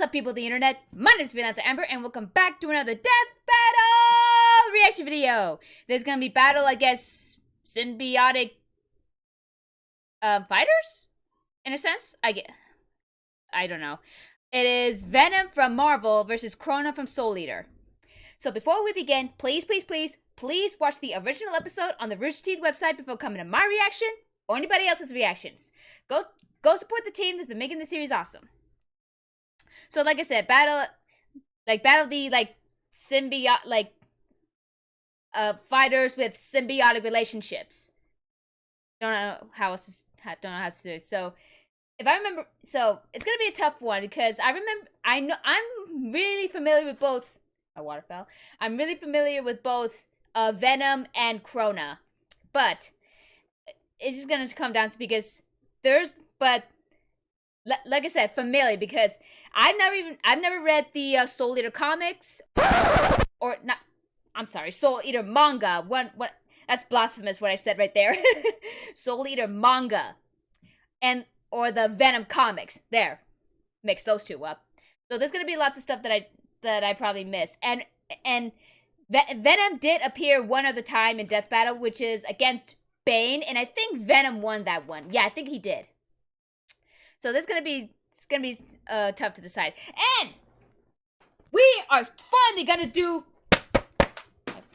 up, people of the internet? My name is Venom Amber, and welcome back to another Death Battle reaction video. There's gonna be battle, I guess, symbiotic fighters? In a sense? I don't know. It is Venom from Marvel versus Crona from Soul Eater. So before we begin, please watch the original episode on the Rooster Teeth website before coming to my reaction or anybody else's reactions. Go support the team that's been making the series awesome. So like I said, battle the symbiote fighters with symbiotic relationships. Don't know how to do it. So if I remember, so it's gonna be a tough one because I'm really familiar with both. A waterfowl. I'm really familiar with both Venom and Crona, but it's just gonna come down to because like I said, familiar because I've never read the Soul Eater comics or not. I'm sorry, Soul Eater manga. What? That's blasphemous what I said right there. Soul Eater manga, or the Venom comics. There, mix those two up. So there's gonna be lots of stuff that I probably miss. And Venom did appear one other time in Death Battle, which is against Bane, and I think Venom won that one. Yeah, I think he did. So it's gonna be tough to decide. And we are finally gonna do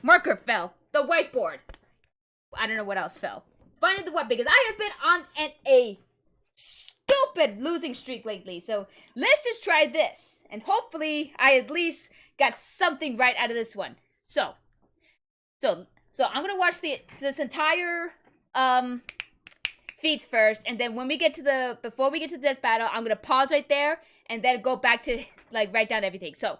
marker fell. The whiteboard. I don't know what else fell. Finally the white because I have been on a stupid losing streak lately. So let's just try this. And hopefully I at least got something right out of this one. So I'm gonna watch this entire Feats first, and then when we get to before we get to the Death Battle, I'm gonna pause right there and then go back to write down everything. So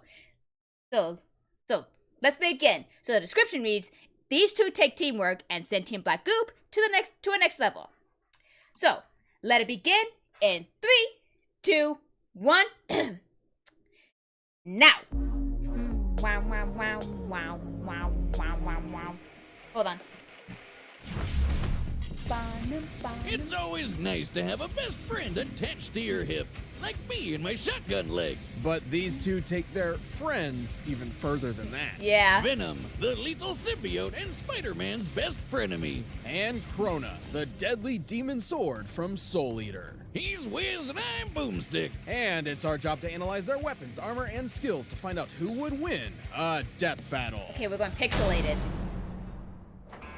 let's begin. So the description reads: these two take teamwork and sentient black goop to a next level. So let it begin in 3, 2, 1. Now. Wow, wow, wow, wow, wow, wow, wow, wow. Hold on. It's always nice to have a best friend attached to your hip, like me and my shotgun leg. But these two take their friends even further than that. Yeah. Venom, the lethal symbiote and Spider-Man's best frenemy. And Crona, the deadly demon sword from Soul Eater. He's Wiz and I'm Boomstick. And it's our job to analyze their weapons, armor, and skills to find out who would win a death battle. Okay, we're going pixelated.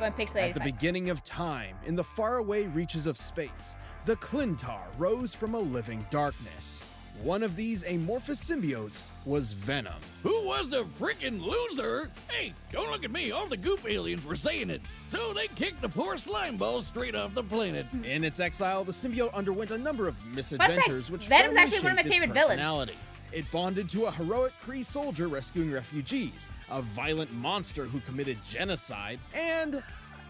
At the beginning of time, in the faraway reaches of space, the Clintar rose from a living darkness. One of these amorphous symbiotes was Venom. Who was a freaking loser? Hey, don't look at me, all the goop aliens were saying it. So they kicked the poor slime ball straight off the planet. In its exile, the symbiote underwent a number of misadventures which Venom's firmly actually one of my shaped its favorite personality. It bonded to a heroic Kree soldier rescuing refugees, a violent monster who committed genocide, and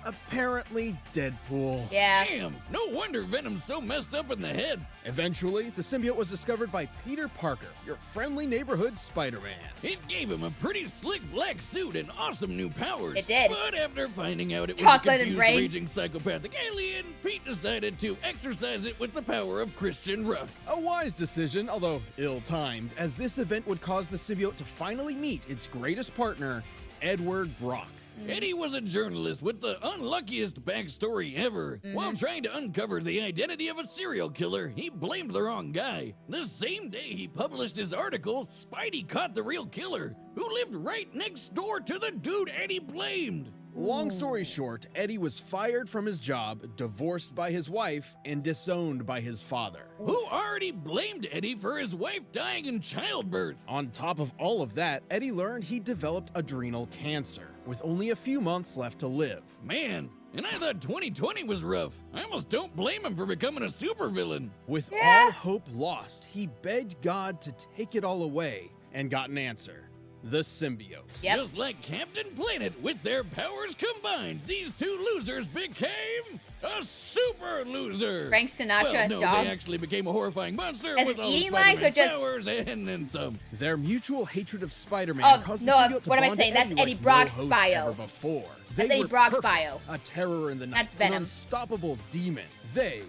apparently Deadpool. Yeah. Damn, no wonder Venom's so messed up in the head. Eventually, the symbiote was discovered by Peter Parker, your friendly neighborhood Spider-Man. It gave him a pretty slick black suit and awesome new powers. It did. But after finding out it was Chocolate a and confused, brains. raging psychopathic alien, Pete decided to exercise it with the power of Christian Ruck. A wise decision, although ill-timed, as this event would cause the symbiote to finally meet its greatest partner, Edward Brock. Eddie was a journalist with the unluckiest backstory ever. While trying to uncover the identity of a serial killer, he blamed the wrong guy. The same day he published his article, Spidey caught the real killer, who lived right next door to the dude Eddie blamed. Long story short, Eddie was fired from his job, divorced by his wife, and disowned by his father. Who already blamed Eddie for his wife dying in childbirth. On top of all of that, Eddie learned he developed adrenal cancer, with only a few months left to live. Man, and I thought 2020 was rough. I almost don't blame him for becoming a supervillain. With all hope lost, he begged God to take it all away, and got an answer. The symbiote. Yep. Just like Captain Planet, with their powers combined, these two losers became a super loser. Frank Sinatra, well, no, dogs. they actually became a horrifying monster As with in all eating of lives or Spider-Man's just- powers and then some. Their mutual hatred of Spider-Man Oh, caused no, the symbiote to what am I bond saying? to That's Eddie like Brock's no host bio. ever before. That's They Eddie were Brock's perfect, bio. a terror in the night, Not an Venom. unstoppable demon. They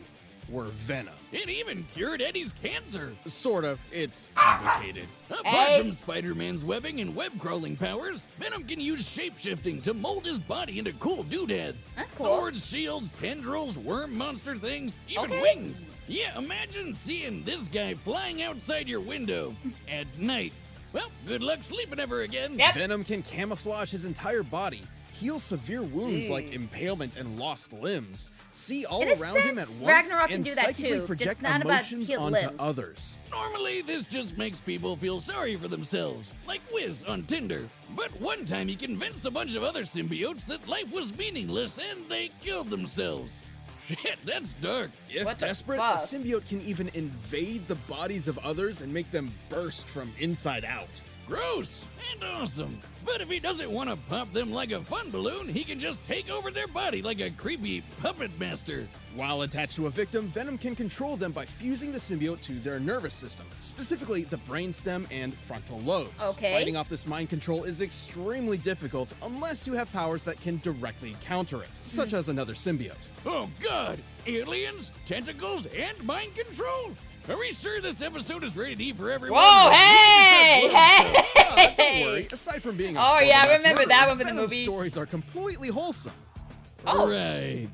were Venom. It even cured Eddie's cancer. Sort of, it's complicated. Apart from Spider-Man's webbing and web-crawling powers, Venom can use shape-shifting to mold his body into cool doodads. That's cool. Swords, shields, tendrils, worm monster things, even wings. Yeah, imagine seeing this guy flying outside your window at night. Well, good luck sleeping ever again. Yep. Venom can camouflage his entire body, heal severe wounds like impalement and lost limbs, see all In a around him at sense, once, Ragnarok can and do that psychically too, project just not about emotions healed onto limbs. others. Normally, this just makes people feel sorry for themselves, like Wiz on Tinder. But one time he convinced a bunch of other symbiotes that life was meaningless and they killed themselves. Shit, that's dark. If What the desperate, fuck? a symbiote can even invade the bodies of others and make them burst from inside out. Gross and awesome. But if he doesn't want to pop them like a fun balloon, he can just take over their body like a creepy puppet master. While attached to a victim, Venom can control them by fusing the symbiote to their nervous system, specifically the brainstem and frontal lobes. Okay. Fighting off this mind control is extremely difficult unless you have powers that can directly counter it, such as another symbiote. Oh god, aliens, tentacles, and mind control? Are we sure this episode is rated E for everyone? Whoa, hey, Don't hey! worry, aside from being a Oh, yeah, I horrible mass remember murderer, that one from the Venom's movie. stories are completely wholesome. Oh. Right.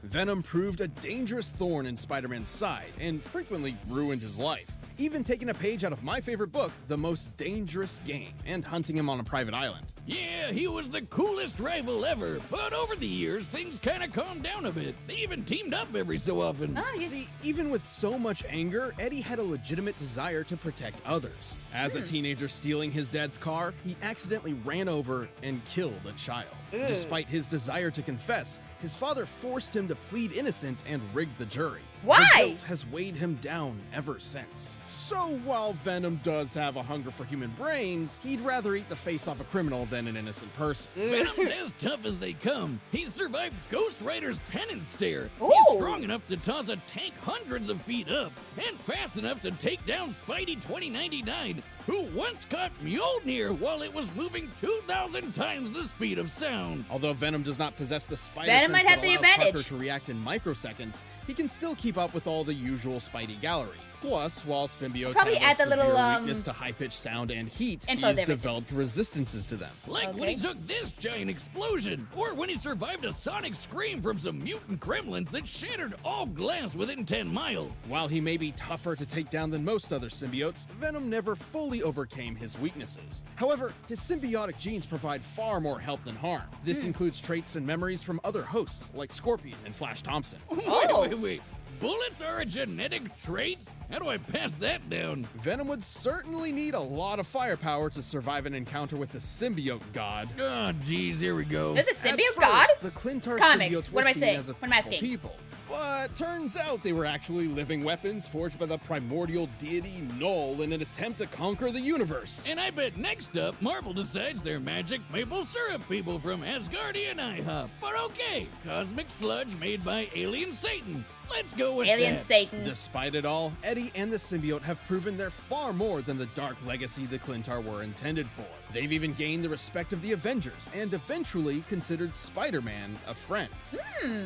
Venom proved a dangerous thorn in Spider-Man's side and frequently ruined his life, even taking a page out of my favorite book, The Most Dangerous Game, and hunting him on a private island. Yeah, he was the coolest rival ever, but over the years, things kinda calmed down a bit. They even teamed up every so often. Oh, you- See, even with so much anger, Eddie had a legitimate desire to protect others. As a teenager stealing his dad's car, he accidentally ran over and killed a child. Despite his desire to confess, his father forced him to plead innocent and rigged the jury. Why? The guilt has weighed him down ever since. So while Venom does have a hunger for human brains, he'd rather eat the face off a criminal than an innocent person. Venom's as tough as they come. He survived Ghost Rider's penance stare. Ooh. He's strong enough to toss a tank hundreds of feet up, and fast enough to take down Spidey 2099, who once caught Mjolnir while it was moving 2,000 times the speed of sound. Although Venom does not possess the spider Venom sense might have that the allows advantage. Parker to react in microseconds, he can still keep up with all the usual Spidey gallery. Plus, while symbiotes Probably have add a the little, severe weakness to high-pitched sound and heat, info he's there. developed resistances to them. Like when he took this giant explosion, or when he survived a sonic scream from some mutant gremlins that shattered all glass within 10 miles. While he may be tougher to take down than most other symbiotes, Venom never fully overcame his weaknesses. However, his symbiotic genes provide far more help than harm. This includes traits and memories from other hosts, like Scorpion and Flash Thompson. Oh. Wait. Bullets are a genetic trait? How do I pass that down? Venom would certainly need a lot of firepower to survive an encounter with the symbiote god. Oh, geez, here we go. There's a At symbiote first, god? the Clintar Comics. symbiotes What were am I seen saying? as a What am I powerful asking? people. But turns out they were actually living weapons forged by the primordial deity Null in an attempt to conquer the universe. And I bet next up, Marvel decides they're magic maple syrup people from Asgardian IHOP. But okay, cosmic sludge made by alien Satan. Let's go with Alien that. Satan. Despite it all, Eddie and the symbiote have proven they're far more than the dark legacy the Clintar were intended for. They've even gained the respect of the Avengers and eventually considered Spider-Man a friend.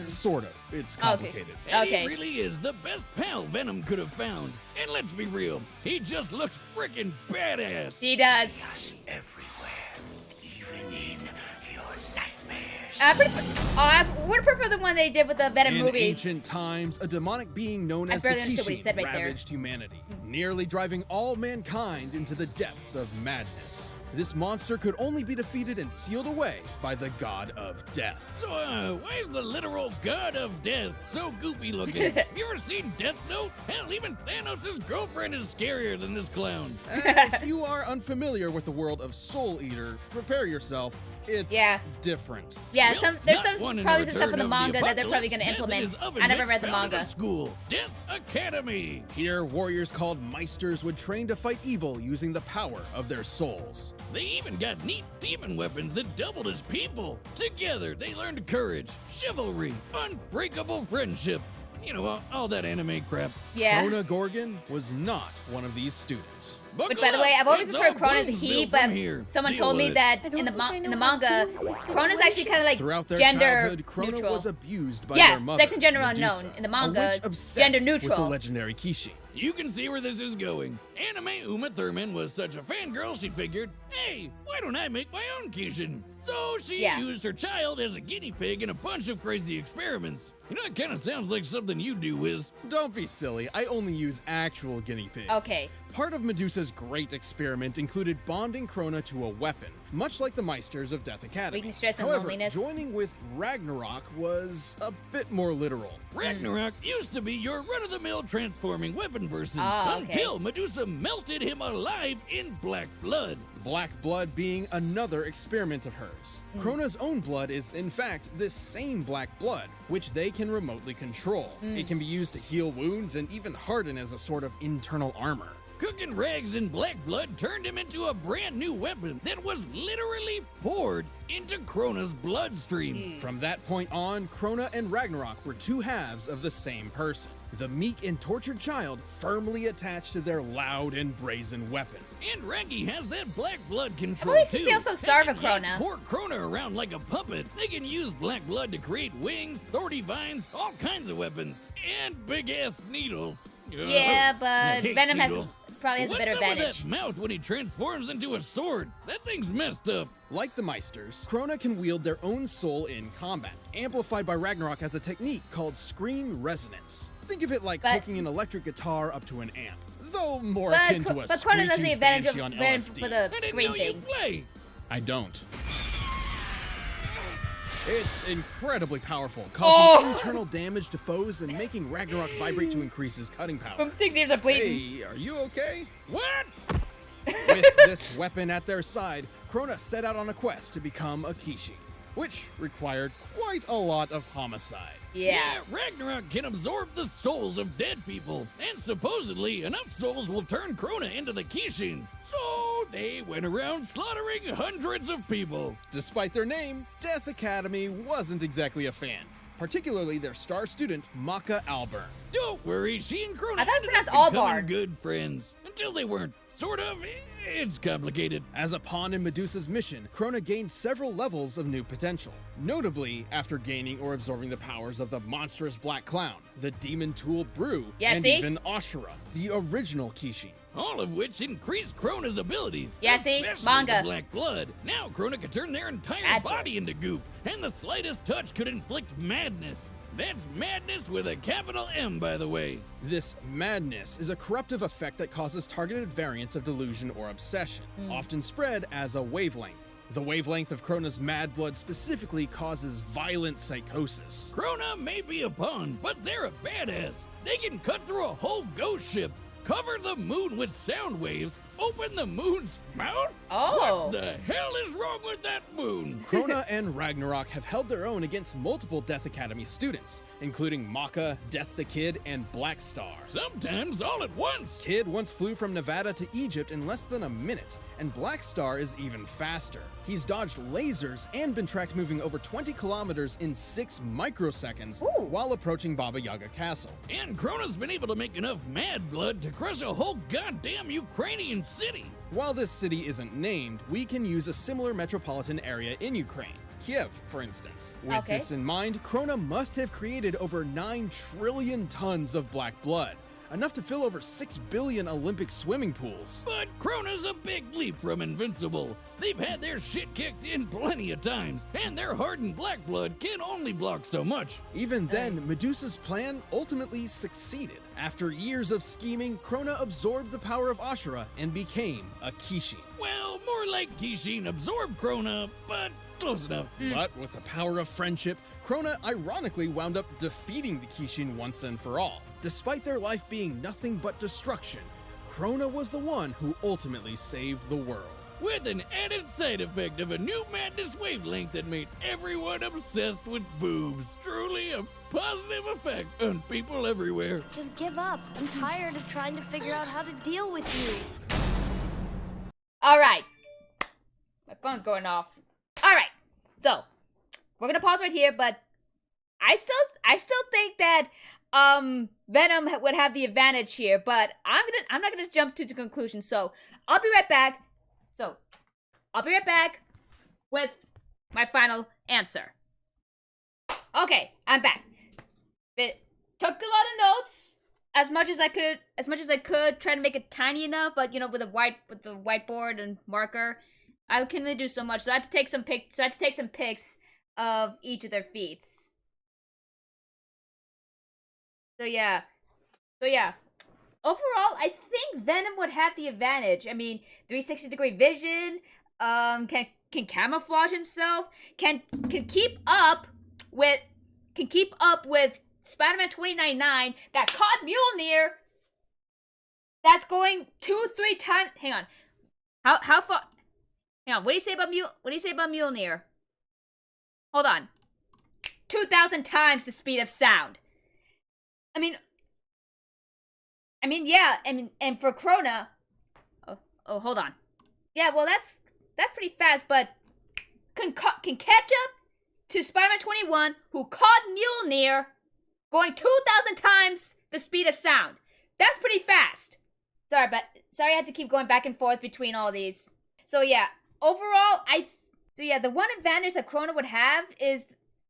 Sort of. It's complicated. Eddie Okay. really is the best pal Venom could have found. And let's be real, he just looks freaking badass. He does. Everywhere, even in your nightmares. I would prefer the one they did with the Venom In movie. ancient times, a demonic being known I as barely the understood what he Kishin said right there. ravaged humanity, nearly driving all mankind into the depths of madness. This monster could only be defeated and sealed away by the god of death. So, why is the literal god of death so goofy looking? You ever seen Death Note? Hell, even Thanos' girlfriend is scarier than this clown. If you are unfamiliar with the world of Soul Eater, prepare yourself. It's Yeah. different. Yeah, Well, there's not one in probably the some stuff in return the of manga that they're probably apocalypse, going to Death and implement. his oven I never mitts read the founded a manga. school, Death Academy. Here, warriors called Meisters would train to fight evil using the power of their souls. They even got neat demon weapons that doubled as people. Together, they learned courage, chivalry, unbreakable friendship. You know, all that anime crap. Yeah. Crona Gorgon was not one of these students. Which, by the way, I've always referred Crona as a he, but someone told me that in the manga, Crona's actually kind of like Throughout their gender childhood, Crona neutral. was abused by their mother, sex and gender Medusa, unknown. In the manga, a witch obsessed gender with the neutral. legendary Kishin. You can see where this is going. Anime Uma Thurman was such a fangirl, she figured, hey, why don't I make my own Kishin? So she used her child as a guinea pig in a bunch of crazy experiments. You know, it kind of sounds like something you do, Wiz. Don't be silly. I only use actual guinea pigs. Okay. Part of Medusa's great experiment included bonding Crona to a weapon, much like the Meisters of Death Academy. Weakness, stress, and However, loneliness. joining with Ragnarok was a bit more literal. Ragnarok used to be your run-of-the-mill transforming weapon person Oh, okay. until Medusa melted him alive in black blood. Black blood being another experiment of hers. Crona's own blood is, in fact, this same black blood, which they can remotely control. It can be used to heal wounds and even harden as a sort of internal armor. Cooking rags in black blood turned him into a brand new weapon that was literally poured into Crona's bloodstream. From that point on, Crona and Ragnarok were two halves of the same person. The meek and tortured child firmly attached to their loud and brazen weapon. And Raggy has that black blood control always too. feel so sorry for They can Crona. Pour Crona around like a puppet. They can use black blood to create wings, thorny vines, all kinds of weapons, and big-ass needles. Yeah, I but hate Venom needles. probably has a better What's up advantage. with that mouth when he transforms into a sword? That thing's messed up. Like the Meisters, Crona can wield their own soul in combat. Amplified by Ragnarok has a technique called scream resonance. Think of it like But- hooking an electric guitar up to an amp, though more But, akin to a but Crona does screeching the advantage banshee on of LSD. for the I didn't screen know thing. you play. I don't. It's incredibly powerful, causing internal damage to foes and making Ragnarok vibrate to increase his cutting power. From 6 years of bleeding. Hey, are you okay? What? With this weapon at their side, Crona set out on a quest to become a Kishin, which required quite a lot of homicide. Yeah. Ragnarok can absorb the souls of dead people, and supposedly enough souls will turn Crona into the Kishin. So they went around slaughtering hundreds of people. Despite their name, Death Academy wasn't exactly a fan, particularly their star student, Maka Alburn. Don't worry, she and Crona I thought it ended up pronounced Albarn. becoming good friends until they weren't. Sort of. It's complicated. As a pawn in Medusa's mission, Crona gained several levels of new potential, notably after gaining or absorbing the powers of the monstrous Black Clown, the demon tool Brew, Yeah, and see? even Ashura, the original Kishin. All of which increased Crona's abilities. Yeah, see? especially Manga. the black blood. Now Crona could turn their entire Gotcha. body into goop, and the slightest touch could inflict madness. That's madness with a capital M, by the way. This madness is a corruptive effect that causes targeted variants of delusion or obsession, often spread as a wavelength. The wavelength of Crona's mad blood specifically causes violent psychosis. Crona may be a pawn, but they're a badass. They can cut through a whole ghost ship, cover the moon with sound waves, open the moon's mouth? Oh. What the hell is wrong with that moon? Crona and Ragnarok have held their own against multiple Death Academy students, including Maka, Death the Kid, and Black Star. Sometimes all at once. Kid once flew from Nevada to Egypt in less than a minute, and Black Star is even faster. He's dodged lasers and been tracked moving over 20 kilometers in 6 microseconds Ooh. while approaching Baba Yaga Castle. And Crona's been able to make enough mad blood to crush a whole goddamn Ukrainian city. While this city isn't named, we can use a similar metropolitan area in Ukraine. Kiev, for instance. With Okay. this in mind, Crona must have created over 9 trillion tons of black blood, enough to fill over 6 billion Olympic swimming pools. But Crona's a big leap from invincible. They've had their shit kicked in plenty of times, and their hardened black blood can only block so much. Even then, Medusa's plan ultimately succeeded. After years of scheming, Crona absorbed the power of Ashura and became a Kishin. Well, more like Kishin absorbed Crona, but close enough. But with the power of friendship, Crona ironically wound up defeating the Kishin once and for all. Despite their life being nothing but destruction, Crona was the one who ultimately saved the world. With an added side effect of a new madness wavelength that made everyone obsessed with boobs. Truly a positive effect on people everywhere. Just give up. I'm tired of trying to figure out how to deal with you. All right. My phone's going off. All right. So, we're going to pause right here, but I still think that Venom would have the advantage here, but I'm not gonna jump to the conclusion. So I'll be right back. With my final answer. Okay, I'm back. It took a lot of notes, as much as I could, trying to make it tiny enough, but with the whiteboard and marker, I can only do so much. So I had to take some pics of each of their feats. So yeah. Overall, I think Venom would have the advantage. I mean, 360-degree vision, can camouflage himself, can keep up with Spider-Man 2099 that caught Mjolnir. That's going 2-3 times. Hang on. How far? Hang on. What do you say about Mjolnir? Hold on. 2,000 times the speed of sound. I mean, yeah. And for Crona. Oh, hold on. Yeah, well, that's pretty fast, but can catch up to Spider-Man 21, who caught Mjolnir, going 2,000 times the speed of sound. That's pretty fast. Sorry, I had to keep going back and forth between all these. So yeah, overall, the one advantage that Crona would have is,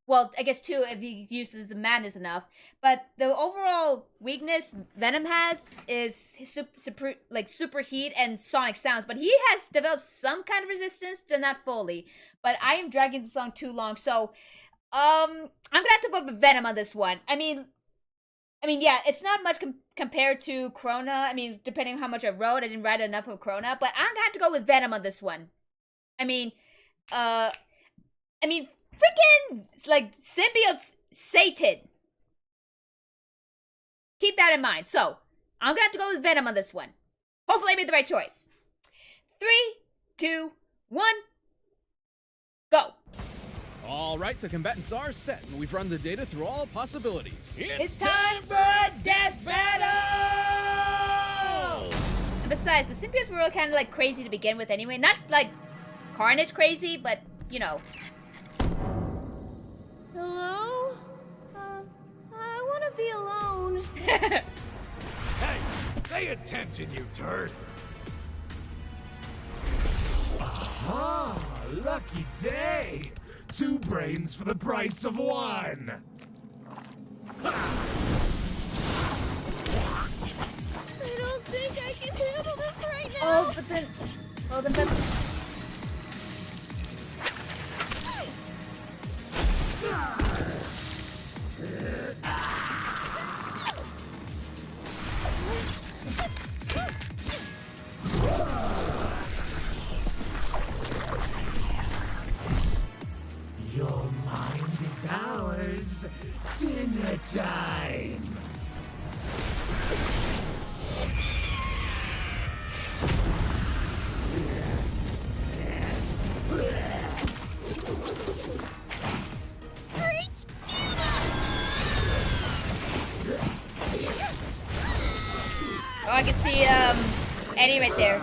well, I guess two if he uses the madness enough. But the overall weakness Venom has is his superheat and sonic sounds. But he has developed some kind of resistance to not fully. But I am dragging the song too long, so I'm gonna have to vote with Venom on this one. I mean, yeah, it's not much compared to Crona. I mean, depending on how much I wrote, I didn't write enough of Crona, but I'm gonna have to go with Venom on this one. Freaking, symbiote Satan. Keep that in mind. So, I'm gonna have to go with Venom on this one. Hopefully I made the right choice. 3, 2, 1, go. All right, the combatants are set, and we've run the data through all possibilities. It's time for a death battle! And besides, the symbiotes were all kind of crazy to begin with anyway. Not Carnage crazy, but Hello? I want to be alone. Hey, pay attention, you turd. Aha, lucky day. 2 brains for the price of 1. I don't think I can handle this right now. that's... Your mind is ours. Dinner time. Oh, I can see, Eddie right there.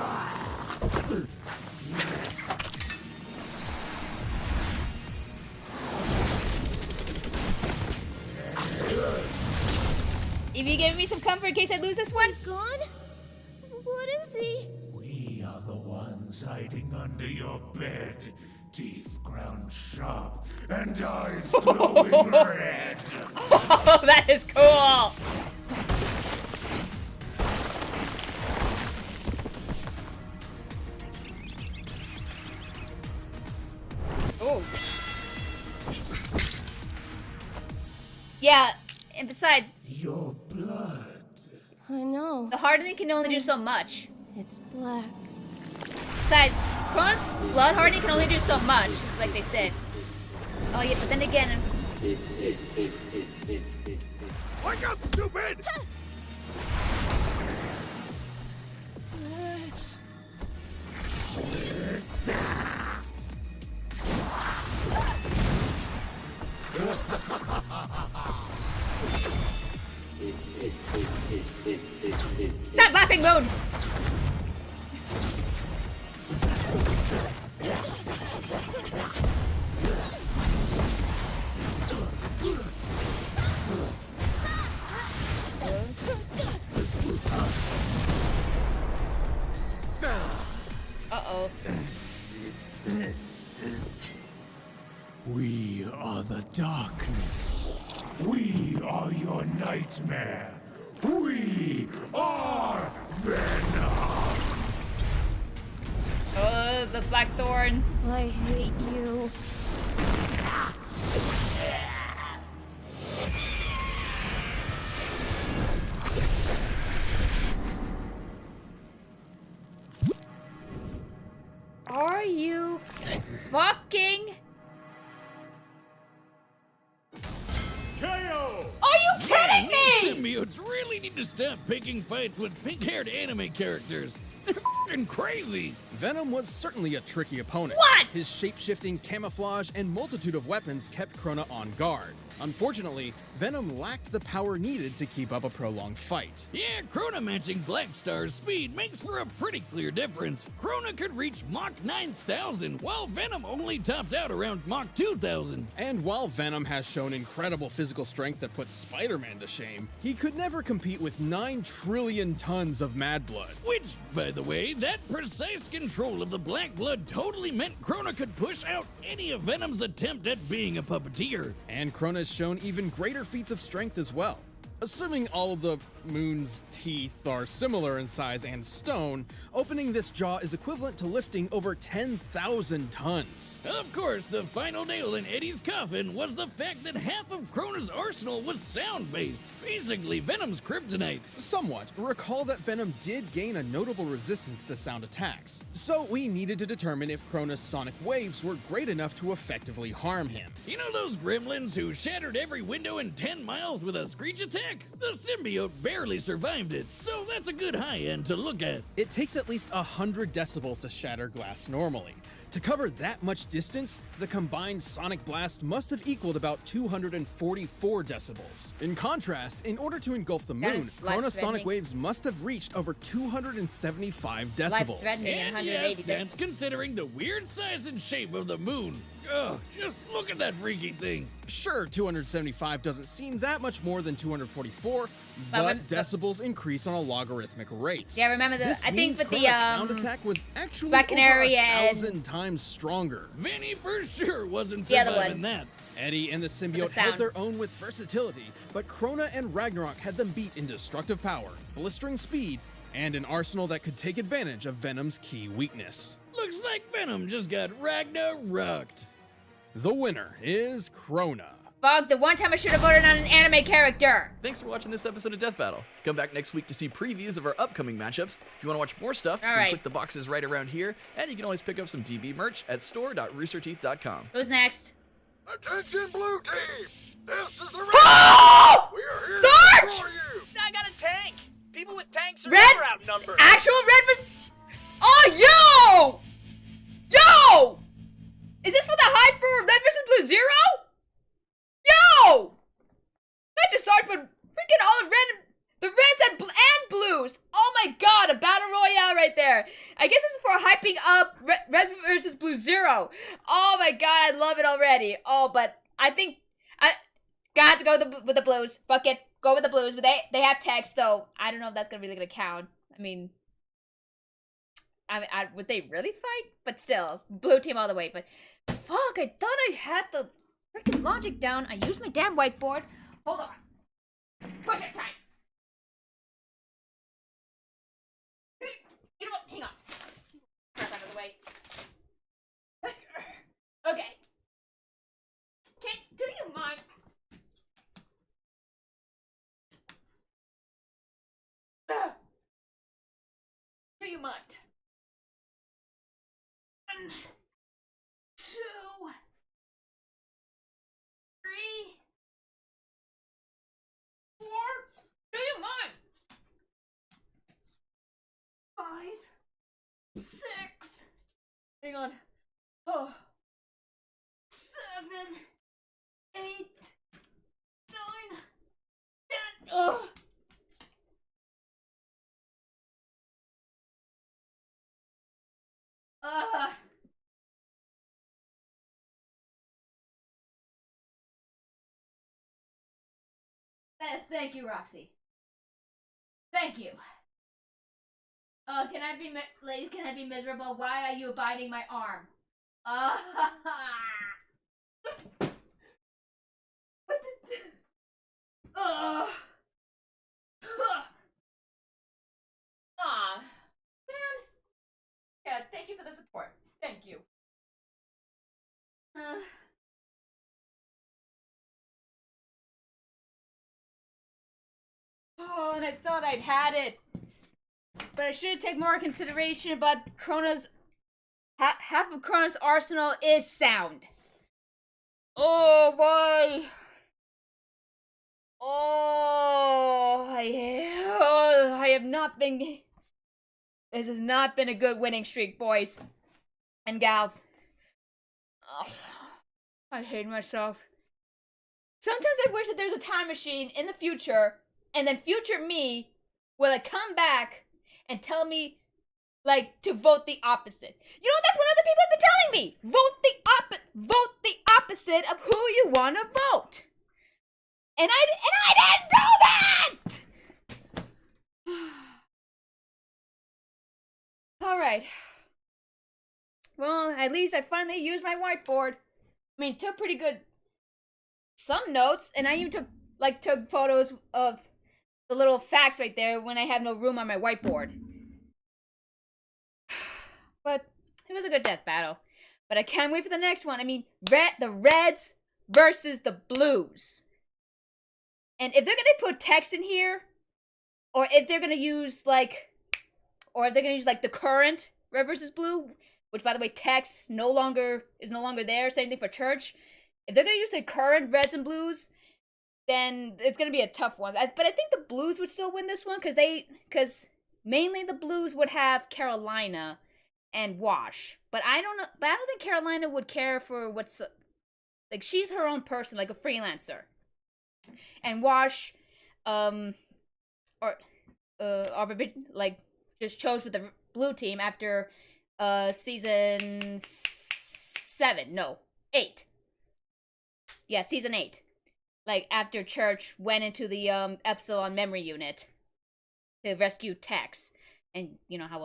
If you give me some comfort in case I lose this one? He's gone? What is he? We are the ones hiding under your bed. Teeth ground sharp and eyes glowing red. Oh, that is cool! Oh. Yeah, and besides, Your blood. I know. the hardening can only do so much. It's black. Besides, Crona's blood hardening can only do so much, like they said. Oh yeah, but then again... Wake up, stupid! Stop laughing, Moon! Uh-oh. We are the darkness. We are your nightmare. We are Venom. Oh, the black thorns. I hate you. Are you fucking... KO! Are you kidding These me? symbiotes really need to stop picking fights with pink-haired anime characters. They're f***ing crazy. Venom was certainly a tricky opponent. What? His shape-shifting camouflage and multitude of weapons kept Crona on guard. Unfortunately, Venom lacked the power needed to keep up a prolonged fight. Yeah, Crona matching Black Star's speed makes for a pretty clear difference. Crona could reach Mach 9,000, while Venom only topped out around Mach 2,000. And while Venom has shown incredible physical strength that puts Spider-Man to shame, he could never compete with 9 trillion tons of Mad Blood. Which, by the way, that precise control of the black blood totally meant Crona could push out any of Venom's attempt at being a puppeteer. And Crona's shown even greater feats of strength as well. Assuming all of the Moon's teeth are similar in size and stone, opening this jaw is equivalent to lifting over 10,000 tons. Of course, the final nail in Eddie's coffin was the fact that half of Crona's arsenal was sound-based, basically Venom's kryptonite. Somewhat. Recall that Venom did gain a notable resistance to sound attacks, so we needed to determine if Crona's sonic waves were great enough to effectively harm him. You know those gremlins who shattered every window in 10 miles with a screech attack? The symbiote barely survived it, so that's a good high end to look at. It takes at least 100 decibels to shatter glass normally. To cover that much distance, the combined sonic blast must have equaled about 244 decibels. In contrast, in order to engulf the That moon, is Crona's sonic life-threatening. waves must have reached over 275 decibels. Life-threatening and And yes, 180 that's considering the weird size and shape of the moon. Ugh, just look at that freaky thing. Sure, 275 doesn't seem that much more than 244, But but when- decibels increase on a logarithmic rate. Yeah, remember the... This I think means with the, Crona's sound attack was actually Black Canary over and- 1,000 times stronger. Vinny for sure wasn't The other surviving one. that. Eddie and the symbiote sound. held their own with versatility, but Crona and Ragnarok had them beat in destructive power, blistering speed, and an arsenal that could take advantage of Venom's key weakness. Looks like Venom just got Ragnaroked. The winner is Crona. Fuck, the one time I should have voted on an anime character. Thanks for watching this episode of Death Battle. Come back next week to see previews of our upcoming matchups. If you want to watch more stuff, you All can right. click the boxes right around here, and you can always pick up some DB merch at store.roosterteeth.com. Who's next? Attention, blue team! This is the Oh! We are here Sarge! to destroy you! I got a tank. People with tanks are Red? never outnumbered. Actual red vers- Oh, yo! Yo! Is this what the hype for Red vs. Blue Zero? Yo! Not just Sarge, but freaking all the reds and blues. Oh my god, a battle royale right there. I guess this is for hyping up Red vs. Blue Zero. Oh my god, I love it already. Oh, but I think I got to go with the blues. Fuck it, go with the blues. But they have text, so I don't know if that's really gonna count. I mean, would they really fight? But still, blue team all the way. But fuck, I thought I had the freaking logic down. I used my damn whiteboard. Hold on. Push it tight. You know what? Hang on. Crap out of the way. Okay. Do you mind? Do you mind? 1, 2, 3, 4. Do you mind? 5, 6. Hang on. Oh. 7, 8, 9, 10. Oh. Yes, thank you, Roxy. Thank you. Can I be, ladies, can I be miserable? Why are you biting my arm? What the... Man. Yeah, thank you for the support. Thank you. Oh, and I thought I'd had it. But I should take more consideration about Crona's... half of Crona's arsenal is sound. Oh, why? Oh, I have not been... This has not been a good winning streak, boys and gals. Oh, I hate myself. Sometimes I wish that there's a time machine in the future, and then future me will come back and tell me, like, to vote the opposite. You know, that's what other people have been telling me. Vote the opposite of who you want to vote. And I didn't do that. All right. Well, at least I finally used my whiteboard. I mean, took pretty good some notes, and I even took photos of the little facts right there when I had no room on my whiteboard. But it was a good death battle. But I can't wait for the next one. I mean, the Reds versus the Blues. And if they're gonna put text in here, or if they're gonna use the current Red versus Blue, which by the way, text is no longer there. Same thing for Church. If they're gonna use the current Reds and Blues, then it's gonna be a tough one. But I think the Blues would still win this one because mainly the Blues would have Carolina and Wash. But I don't know. But I don't think Carolina would care for what's like. She's her own person, like a freelancer. And Wash, just chose with the blue team after season 8. Yeah, season 8. Like after Church went into the Epsilon memory unit to rescue Tex. And you know how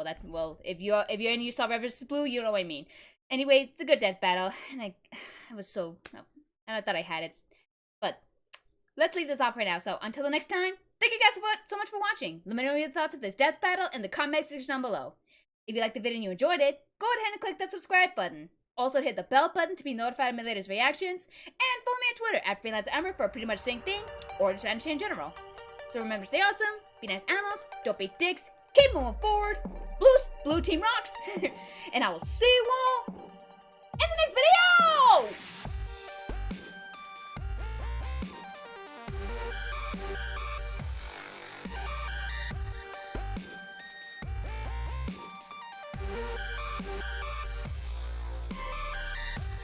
if you saw Red vs. Blue, you know what I mean. Anyway, it's a good death battle, and I thought I had it, but let's leave this off right now. So until the next time, thank you guys so much for watching. Let me know your thoughts of this death battle in the comment section down below. If you liked the video and you enjoyed it, go ahead and click that subscribe button. Also hit the bell button to be notified of my latest reactions, and follow me on Twitter at FreelanceArmor for pretty much the same thing, or just MJ in general. So remember, stay awesome, be nice animals, don't be dicks, keep moving forward, blue team rocks, and I will see you all in the next video!